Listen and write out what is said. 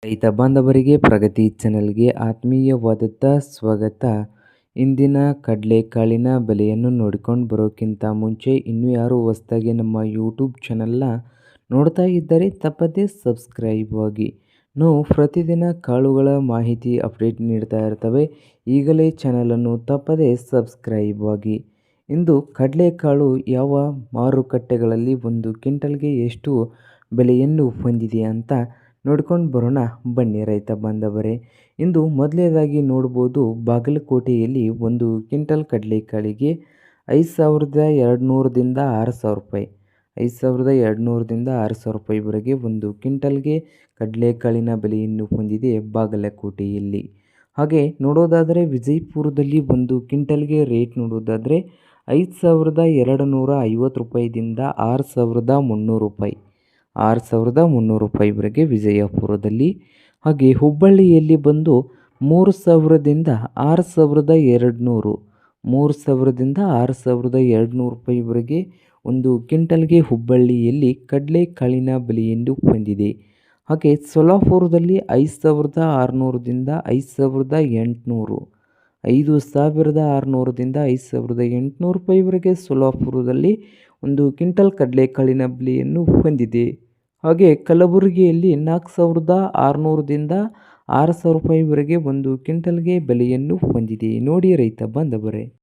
ರೈತ ಬಾಂಧವರಿಗೆ ಪ್ರಗತಿ ಚಾನೆಲ್ಗೆ ಆತ್ಮೀಯವಾದಂಥ ಸ್ವಾಗತ. ಇಂದಿನ ಕಡಲೆಕಾಳಿನ ಬೆಲೆಯನ್ನು ನೋಡಿಕೊಂಡು ಬರೋಕ್ಕಿಂತ ಮುಂಚೆ ಇನ್ನೂ ಯಾರು ಹೊಸದಾಗಿ ನಮ್ಮ ಯೂಟ್ಯೂಬ್ ಚಾನಲ್ನ ನೋಡ್ತಾ ಇದ್ದರೆ ತಪ್ಪದೇ ಸಬ್ಸ್ಕ್ರೈಬ್ ಆಗಿ. ನಾವು ಪ್ರತಿದಿನ ಕಾಳುಗಳ ಮಾಹಿತಿ ಅಪ್ಡೇಟ್ ನೀಡ್ತಾ ಇರ್ತವೆ. ಈಗಲೇ ಚಾನಲನ್ನು ತಪ್ಪದೇ ಸಬ್ಸ್ಕ್ರೈಬ್ ಆಗಿ. ಇಂದು ಕಡಲೆಕಾಳು ಯಾವ ಮಾರುಕಟ್ಟೆಗಳಲ್ಲಿ ಒಂದು ಕ್ವಿಂಟಲ್ಗೆ ಎಷ್ಟು ಬೆಲೆಯನ್ನು ಹೊಂದಿದೆ ಅಂತ ನೋಡ್ಕೊಂಡು ಬರೋಣ ಬನ್ನಿ ರೈತ ಬಾಂಧವರೇ. ಇಂದು ಮೊದಲನೇದಾಗಿ ನೋಡ್ಬೋದು, ಬಾಗಲಕೋಟೆಯಲ್ಲಿ ಒಂದು ಕ್ವಿಂಟಲ್ ಕಡಲೆಕಾಳಿಗೆ 5,200ದಿಂದ 6,000 ರೂಪಾಯಿ, 5,200ದಿಂದ 6,000 ರೂಪಾಯಿವರೆಗೆ ಒಂದು ಕ್ವಿಂಟಲ್ಗೆ ಕಡಲೆಕಾಳಿನ ಬೆಲೆಯನ್ನು ಹೊಂದಿದೆ ಬಾಗಲಕೋಟೆಯಲ್ಲಿ. ಹಾಗೆ ನೋಡೋದಾದರೆ ವಿಜಯಪುರದಲ್ಲಿ ಒಂದು ಕ್ವಿಂಟಲ್ಗೆ ರೇಟ್ ನೋಡೋದಾದರೆ 5,250 ರೂಪಾಯಿದಿಂದ 6,300 ರೂಪಾಯಿ, 6,300 ರೂಪಾಯಿವರೆಗೆ ವಿಜಯಪುರದಲ್ಲಿ. ಹಾಗೆ ಹುಬ್ಬಳ್ಳಿಯಲ್ಲಿ ಬಂದು 3,000ದಿಂದ 6,200, 3,000ದಿಂದ 6,200 ರೂಪಾಯಿವರೆಗೆ ಒಂದು ಕ್ವಿಂಟಲ್ಗೆ ಹುಬ್ಬಳ್ಳಿಯಲ್ಲಿ ಕಡಲೆಕಾಳಿನ ಬೆಲೆಯನ್ನು ಹೊಂದಿದೆ. ಹಾಗೆ ಸೊಲ್ಲಾಪುರದಲ್ಲಿ 5,600ದಿಂದ 5,800, 5,600ದಿಂದ 5,800 ರೂಪಾಯಿವರೆಗೆ ಸೊಲ್ಲಾಪುರದಲ್ಲಿ ಒಂದು ಕ್ವಿಂಟಲ್ ಕಡಲೆಕಾಳಿನ ಬೆಲೆಯನ್ನು ಹೊಂದಿದೆ. ಹಾಗೆ ಕಲಬುರಗಿಯಲ್ಲಿ 4,600ದಿಂದ 6,000 ರೂಪಾಯಿವರೆಗೆ ಒಂದು ಕ್ವಿಂಟಲ್ಗೆ ಬೆಲೆಯನ್ನು ಹೊಂದಿದೆ. ನೋಡಿ ರೈತ ಬಾಂಧವರೇ.